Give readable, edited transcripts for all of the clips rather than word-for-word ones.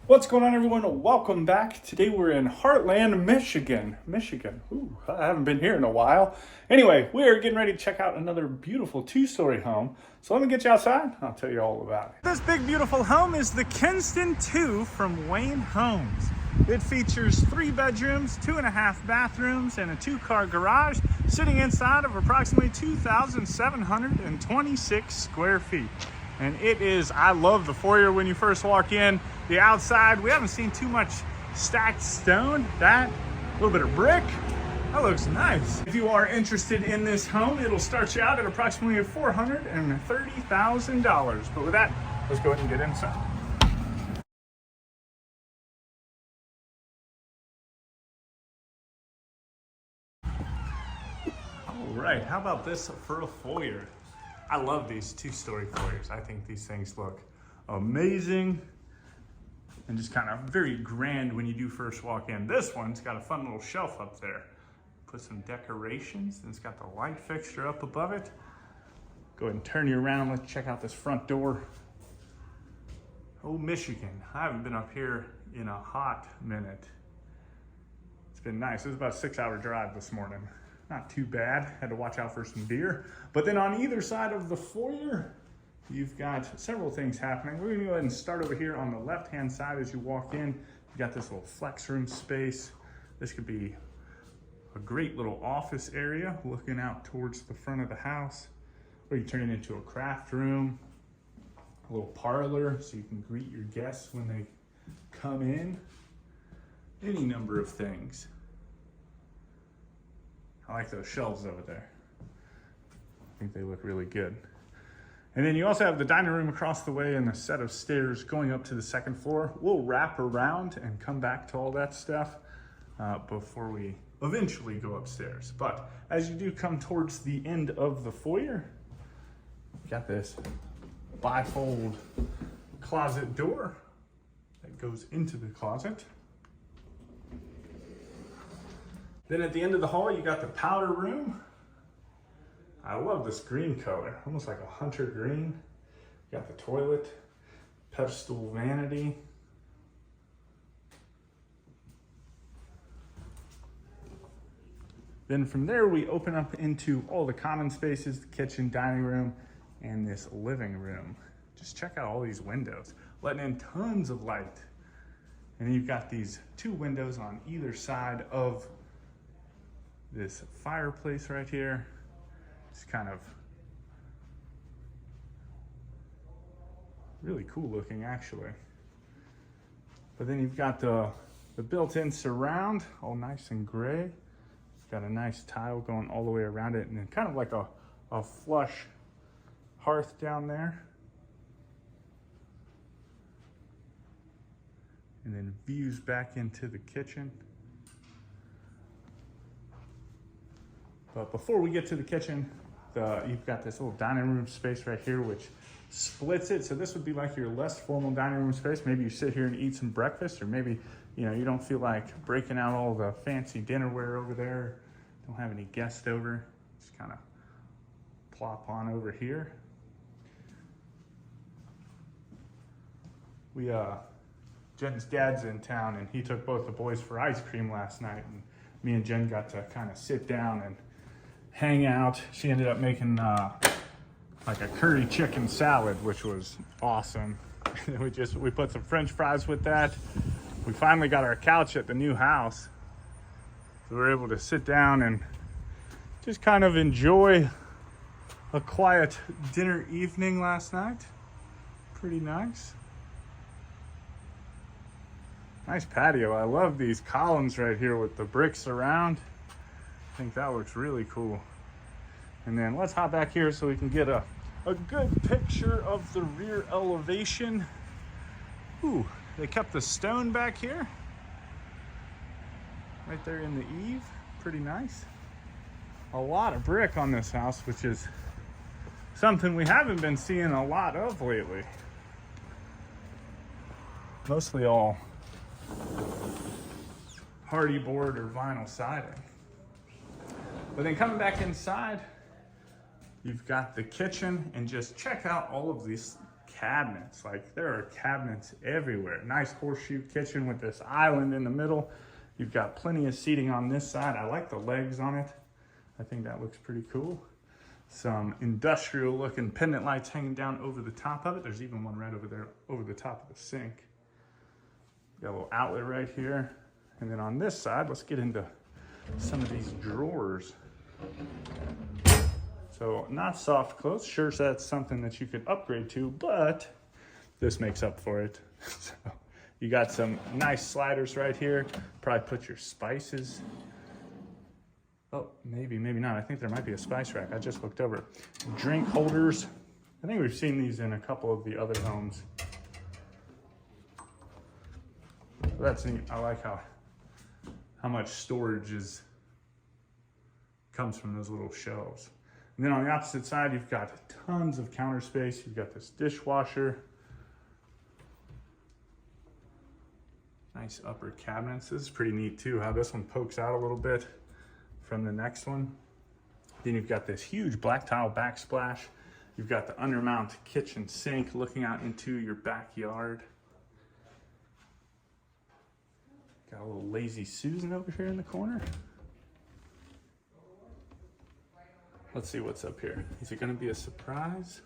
What's going on, everyone? Welcome back. Today we're in Heartland, Michigan. Ooh, I haven't been here in a while. Anyway, we are getting ready to check out another beautiful two-story home. So let me get you outside. I'll tell you all about it. This big, beautiful home is the Kenston 2 from Wayne Homes. It features 3 bedrooms, 2.5 bathrooms, and a 2-car garage sitting inside of approximately 2,726 square feet. And it is, I love the foyer when you first walk in. The outside, we haven't seen too much stacked stone. That, a little bit of brick, that looks nice. If you are interested in this home, it'll start you out at approximately $430,000. But with that, let's go ahead and get inside. All right, how about this for a foyer? I love these 2-story foyers. I think these things look amazing and just kind of very grand when you do first walk in. This one's got a fun little shelf up there. Put some decorations, and it's got the light fixture up above it. Go ahead and turn you around. Let's check out this front door. Oh, Michigan. I haven't been up here in a hot minute. It's been nice. It was about a 6-hour drive this morning. Not too bad. Had to watch out for some deer. But then on either side of the foyer, you've got several things happening. We're gonna go ahead and start over here on the left-hand side as you walk in. You've got this little flex room space. This could be a great little office area looking out towards the front of the house. Or you turn it into a craft room, a little parlor so you can greet your guests when they come in. Any number of things. I like those shelves over there. I think they look really good. And then you also have the dining room across the way and a set of stairs going up to the second floor. We'll wrap around and come back to all that stuff before we eventually go upstairs. But as you do come towards the end of the foyer, you got this bifold closet door that goes into the closet. Then at the end of the hall, you got the powder room. I love this green color, almost like a hunter green. You got the toilet, pedestal vanity. Then from there, we open up into all the common spaces, the kitchen, dining room, and this living room. Just check out all these windows, letting in tons of light. And then you've got these 2 windows on either side of this fireplace right here. It's kind of really cool looking, actually. But then you've got the built-in surround, all nice and gray. It's got a nice tile going all the way around it, and then kind of like a flush hearth down there. And then views back into the kitchen. But before we get to the kitchen, you've got this little dining room space right here, which splits it. So this would be like your less formal dining room space. Maybe you sit here and eat some breakfast, or maybe you don't feel like breaking out all the fancy dinnerware over there. Don't have any guests over. Just kind of plop on over here. Jen's dad's in town, and he took both the boys for ice cream last night, and me and Jen got to kind of sit down and hang out. She ended up making like a curry chicken salad, which was awesome. we put some French fries with that. We finally got our couch at the new house, so we were able to sit down and just kind of enjoy a quiet dinner evening last night. Pretty nice. Nice patio. I love these columns right here with the bricks around. I think that looks really cool. And then let's hop back here so we can get a good picture of the rear elevation. Ooh, they kept the stone back here. Right there in the eave, pretty nice. A lot of brick on this house, which is something we haven't been seeing a lot of lately. Mostly all hardy board or vinyl siding. But then coming back inside, you've got the kitchen, and just check out all of these cabinets. Like, there are cabinets everywhere. Nice horseshoe kitchen with this island in the middle. You've got plenty of seating on this side. I like the legs on it. I think that looks pretty cool. Some industrial looking pendant lights hanging down over the top of it. There's even one right over there over the top of the sink. Got a little outlet right here. And then on this side, let's get into some of these drawers. So not soft close. Sure, that's something that you could upgrade to, but this makes up for it. So you got some nice sliders right here. Probably put your spices. Oh, maybe not. I think there might be a spice rack. I just looked over. Drink holders. I think we've seen these in a couple of the other homes. That's neat. I like how much storage comes from those little shelves. And then on the opposite side, you've got tons of counter space. You've got this dishwasher. Nice upper cabinets. This is pretty neat too, how this one pokes out a little bit from the next one. Then you've got this huge black tile backsplash. You've got the undermount kitchen sink looking out into your backyard. Got a little lazy Susan over here in the corner. Let's see what's up here. Is it gonna be a surprise?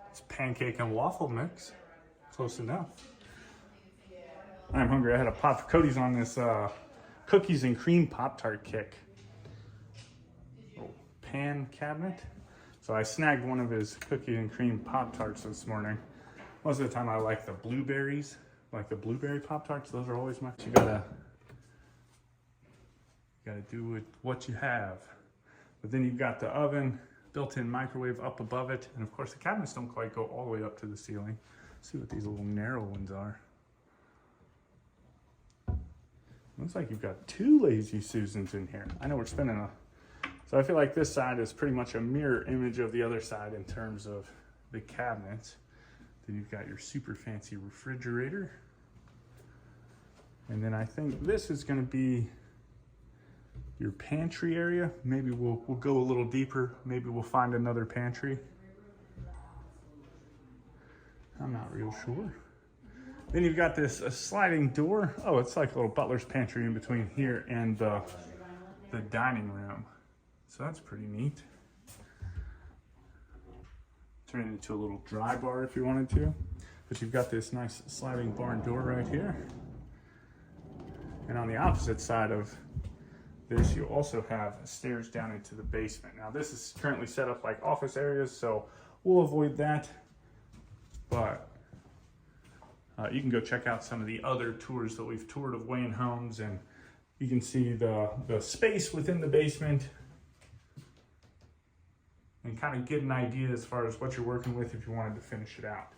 It's pancake and waffle mix. Close enough. I'm hungry. I had a pop. Cody's on this cookies and cream Pop-Tart kick. Little pan cabinet. So I snagged one of his cookies and cream Pop-Tarts this morning. Most of the time I like the blueberries, like the blueberry Pop-Tarts. Those are always you gotta do with what you have. But then you've got the oven, built-in microwave up above it. And of course the cabinets don't quite go all the way up to the ceiling. Let's see what these little narrow ones are. Looks like you've got two lazy Susans in here. I know we're spending so I feel like this side is pretty much a mirror image of the other side in terms of the cabinets. Then you've got your super fancy refrigerator. And then I think this is gonna be your pantry area. Maybe we'll go a little deeper. Maybe we'll find another pantry. I'm not real sure. Then you've got this sliding door. Oh, it's like a little butler's pantry in between here and the dining room. So that's pretty neat. Turn it into a little dry bar if you wanted to. But you've got this nice sliding barn door right here. And on the opposite side of this, you also have stairs down into the basement. Now this is currently set up like office areas, so we'll avoid that. But you can go check out some of the other tours that we've toured of Wayne Homes, and you can see the space within the basement and kind of get an idea as far as what you're working with if you wanted to finish it out.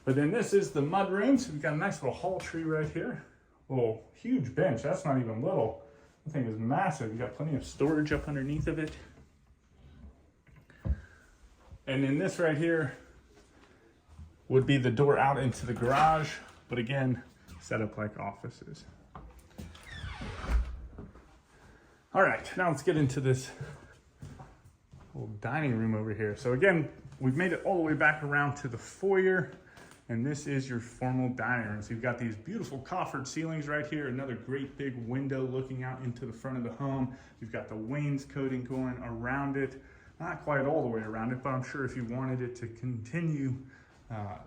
But then this is the mudroom. So we've got a nice little hall tree right here. Little huge bench. That's not even little. The thing is massive. You got plenty of storage up underneath of it. And then this right here would be the door out into the garage, but again, set up like offices. All right, now let's get into this little dining room over here. So again, we've made it all the way back around to the foyer, and this is your formal dining room. So you've got these beautiful coffered ceilings right here, another great big window looking out into the front of the home. You've got the wainscoting going around it, not quite all the way around it, but I'm sure if you wanted it to continue,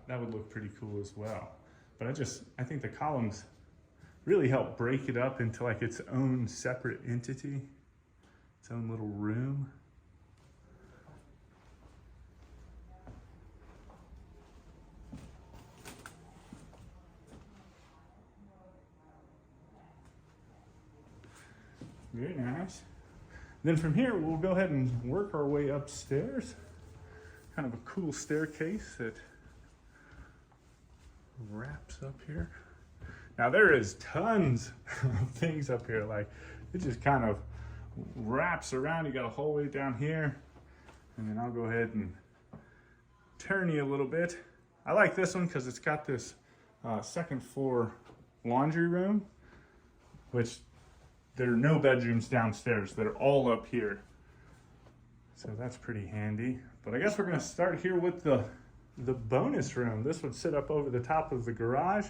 that would look pretty cool as well. But I think the columns really help break it up into like its own separate entity, its own little room. Very nice. Then from here, we'll go ahead and work our way upstairs. Kind of a cool staircase that wraps up here. Now there is tons of things up here. Like it just kind of wraps around. You got a whole way down here. And then I'll go ahead and turn you a little bit. I like this one because it's got this second floor laundry room, which there are no bedrooms downstairs. They're all up here. So that's pretty handy. But I guess we're gonna start here with the the bonus room. This would sit up over the top of the garage.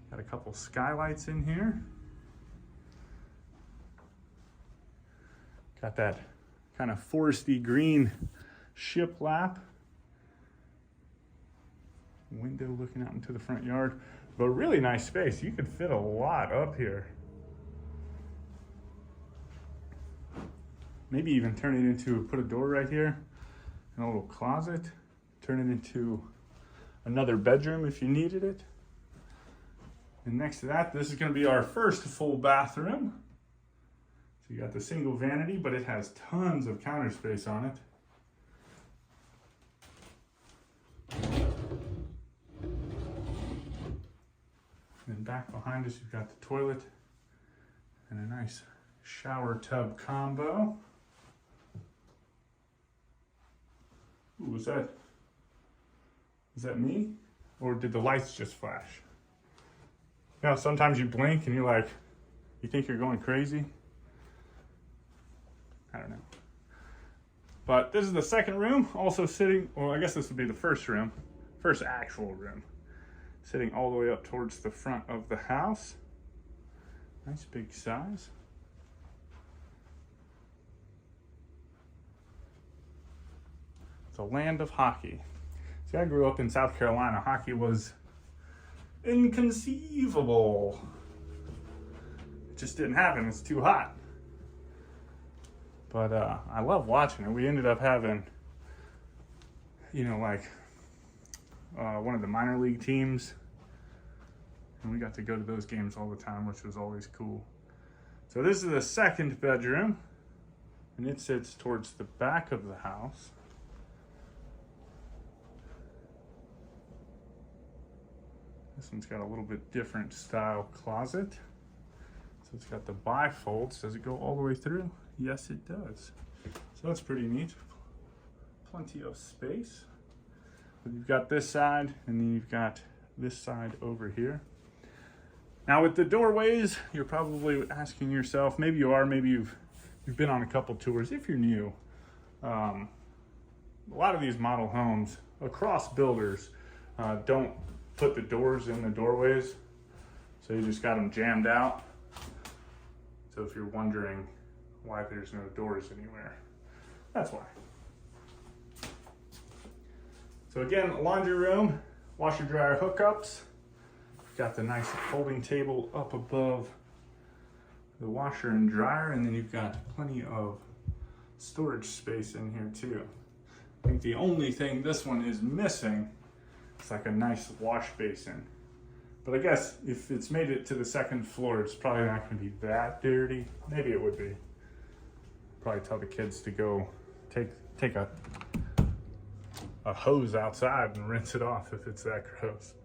Got a couple skylights in here. Got that kind of foresty green shiplap. Window looking out into the front yard. But really nice space. You could fit a lot up here. Maybe even turn it into, put a door right here and a little closet. Turn it into another bedroom if you needed it. And next to that, this is going to be our first full bathroom. So you got the single vanity, but it has tons of counter space on it. And back behind us, you've got the toilet and a nice shower tub combo. Ooh, was that me? Or did the lights just flash? You know, sometimes you blink and you're like, you think you're going crazy? I don't know. But this is the second room, also sitting, well, I guess this would be the first room, first actual room, sitting all the way up towards the front of the house. Nice big size. It's a land of hockey. See, I grew up in South Carolina. Hockey was inconceivable. It just didn't happen. It's too hot. But I love watching it. We ended up having, you know, like one of the minor league teams. And we got to go to those games all the time, which was always cool. So this is the second bedroom. And it sits towards the back of the house. This one's got a little bit different style closet. So it's got the bifolds. Does it go all the way through? Yes, it does. So that's pretty neat. Plenty of space. But you've got this side, and then you've got this side over here. Now with the doorways, you're probably asking yourself, maybe you are, maybe you've been on a couple tours. If you're new, a lot of these model homes across builders don't put the doors in the doorways, so you just got them jammed out. So if you're wondering why there's no doors anywhere, that's why. So again, laundry room, washer dryer hookups. You've got the nice folding table up above the washer and dryer, and then you've got plenty of storage space in here too. I think the only thing this one is missing, it's like a nice wash basin. But I guess if it's made it to the second floor, it's probably not going to be that dirty. Maybe it would be. Probably tell the kids to go take a hose outside and rinse it off if it's that gross.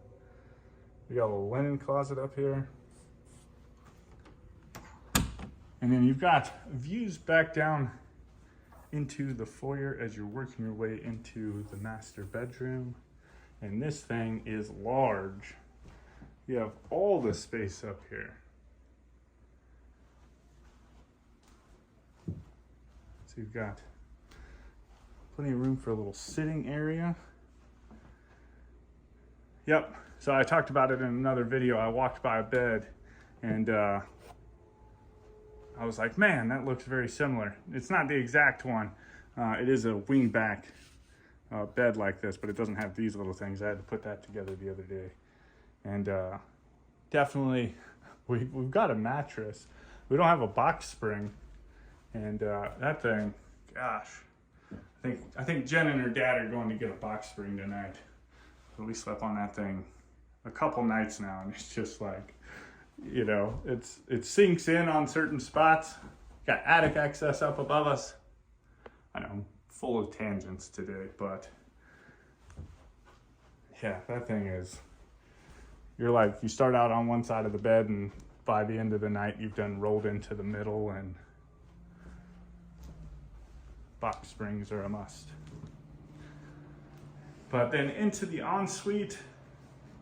We got a little linen closet up here. And then you've got views back down into the foyer as you're working your way into the master bedroom. And this thing is large. You have all the space up here. So you've got plenty of room for a little sitting area. Yep, so I talked about it in another video. I walked by a bed and I was like, man, that looks very similar. It's not the exact one. It is a wingback bed like this, but it doesn't have these little things. I had to put that together the other day. And definitely, we've got a mattress. We don't have a box spring. And that thing, gosh, I think Jen and her dad are going to get a box spring tonight. So we slept on that thing a couple nights now, and it's just like, you know, it sinks in on certain spots. Got attic access up above us. I know, I'm full of tangents today, but yeah, that thing is, you're like, you start out on one side of the bed, and by the end of the night, you've done rolled into the middle, and box springs are a must. But then into the ensuite,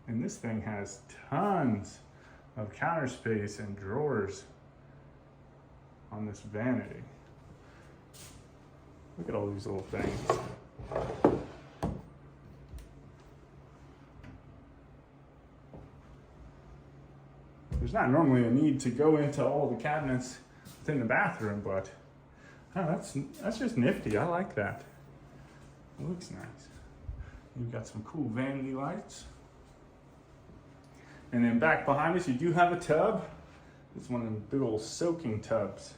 and this thing has tons of counter space and drawers on this vanity. Look at all these little things. There's not normally a need to go into all the cabinets within the bathroom, but oh, that's just nifty. I like that. It looks nice. You've got some cool vanity lights. And then back behind us, you do have a tub. It's one of them big old soaking tubs.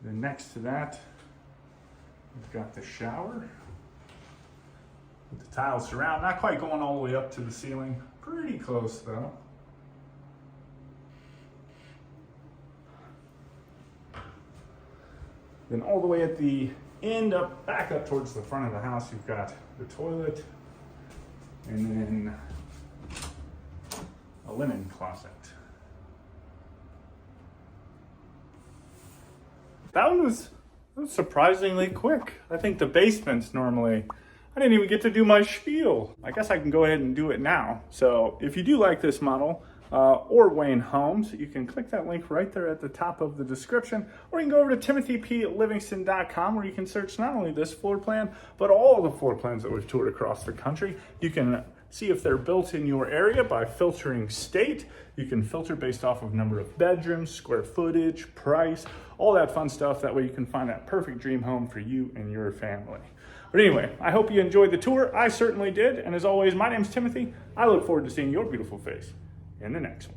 Then next to that, we've got the shower. With the tile surround, not quite going all the way up to the ceiling. Pretty close though. Then all the way at the end, back up towards the front of the house, you've got the toilet and then a linen closet. That one was surprisingly quick. I think the basement's normally, I didn't even get to do my spiel. I guess I can go ahead and do it now. So if you do like this model, or Wayne Homes, you can click that link right there at the top of the description, or you can go over to timothyplivingston.com where you can search not only this floor plan, but all the floor plans that we've toured across the country. You can see if they're built in your area by filtering state. You can filter based off of number of bedrooms, square footage, price, all that fun stuff. That way you can find that perfect dream home for you and your family. But anyway, I hope you enjoyed the tour. I certainly did. And as always, my name's Timothy. I look forward to seeing your beautiful face in the next one.